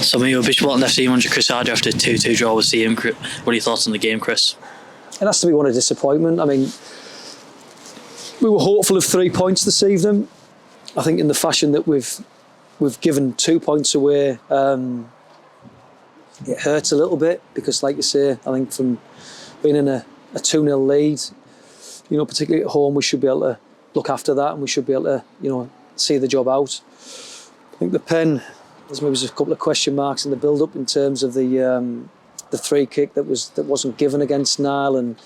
So maybe a bit wanting FC manager Chris Hardy after 2-2 draw with Seaham. What are your thoughts on the game, Chris? It has to be one of disappointment. I mean, we were hopeful of 3 points this evening. I think in the fashion that we've given 2 points away, it hurts a little bit because, like you say, I think from being in a 2-0 lead, particularly at home, we should be able to look after that and we should be able to, see the job out. I think the pen, there's maybe just a couple of question marks in the build-up in terms of the free kick that wasn't given against Niall and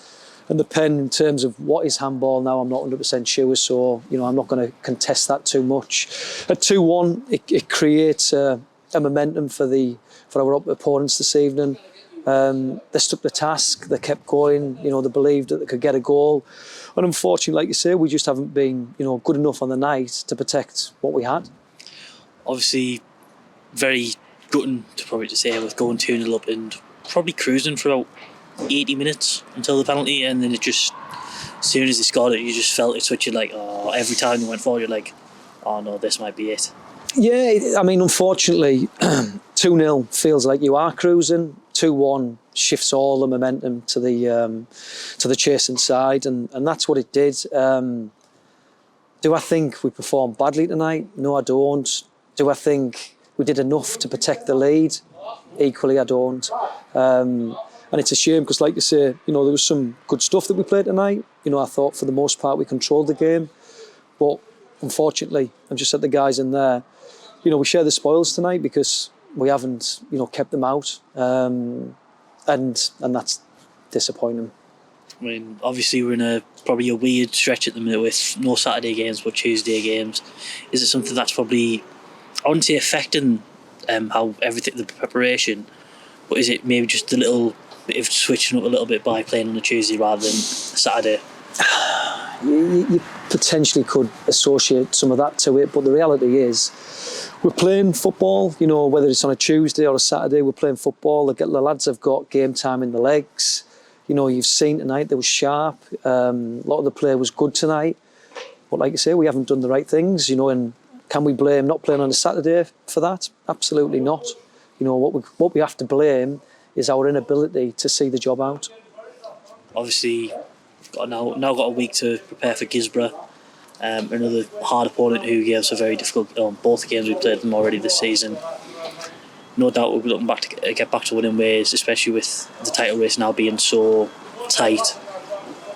the pen in terms of what is handball now. I'm not 100% sure, so I'm not going to contest that too much. At 2-1, it creates a momentum for our opponents this evening. They stuck the task, they kept going, they believed that they could get a goal. And unfortunately, like you say, we just haven't been, good enough on the night to protect what we had. Obviously, very gutting to say with going 2-0 up and probably cruising for about 80 minutes until the penalty, and then it just, as soon as they scored it, you just felt it switching every time they went forward, you're like, oh no, this might be it. Yeah, I mean, unfortunately, 2-0 feels like you are cruising. 2-1 shifts all the momentum to the chasing side, and that's what it did. Do I think we performed badly tonight? No, I don't. Do I think we did enough to protect the lead? Equally, I don't. And it's a shame because, like you say, there was some good stuff that we played tonight. I thought for the most part we controlled the game, but unfortunately, I've just said the guys in there, we share the spoils tonight because we haven't, kept them out, and that's disappointing. I mean, obviously we're in probably a weird stretch at the minute with no Saturday games but Tuesday games. Is it something that's probably, I wouldn't say affecting how everything, the preparation, but is it maybe just a little bit of switching up a little bit by playing on a Tuesday rather than a Saturday? You potentially could associate some of that to it, but the reality is we're playing football, whether it's on a Tuesday or a Saturday, we're playing football. The lads have got game time in the legs. You've seen tonight, they were sharp. A lot of the play was good tonight. But like you say, we haven't done the right things, and can we blame not playing on a Saturday for that? Absolutely not. What we have to blame is our inability to see the job out. Obviously, now got a week to prepare for Gisborough, another hard opponent who gave us a very difficult. Both games we played them already this season. No doubt we'll be looking back to get back to winning ways, especially with the title race now being so tight.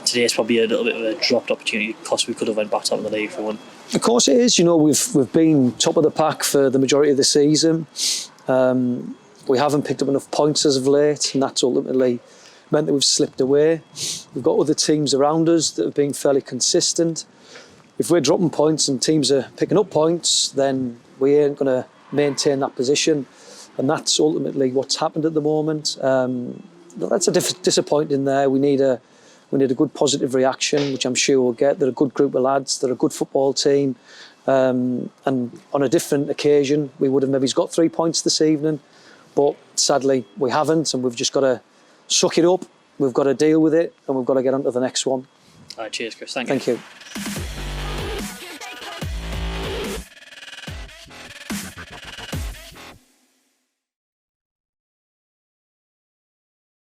Today's probably a little bit of a dropped opportunity because we could have went back top of the league for one. Of course it is. We've been top of the pack for the majority of the season. We haven't picked up enough points as of late, and that's ultimately meant that we've slipped away. We've got other teams around us that have been fairly consistent. If we're dropping points and teams are picking up points, then we ain't going to maintain that position, and that's ultimately what's happened at the moment. That's a disappointing there. We need a good positive reaction, which I'm sure we'll get. They're a good group of lads. They're a good football team. And on a different occasion, we would have maybe got 3 points this evening. But sadly, we haven't, and we've just got to suck it up. We've got to deal with it, and we've got to get on to the next one. All right, cheers, Chris. Thank you. Thank you.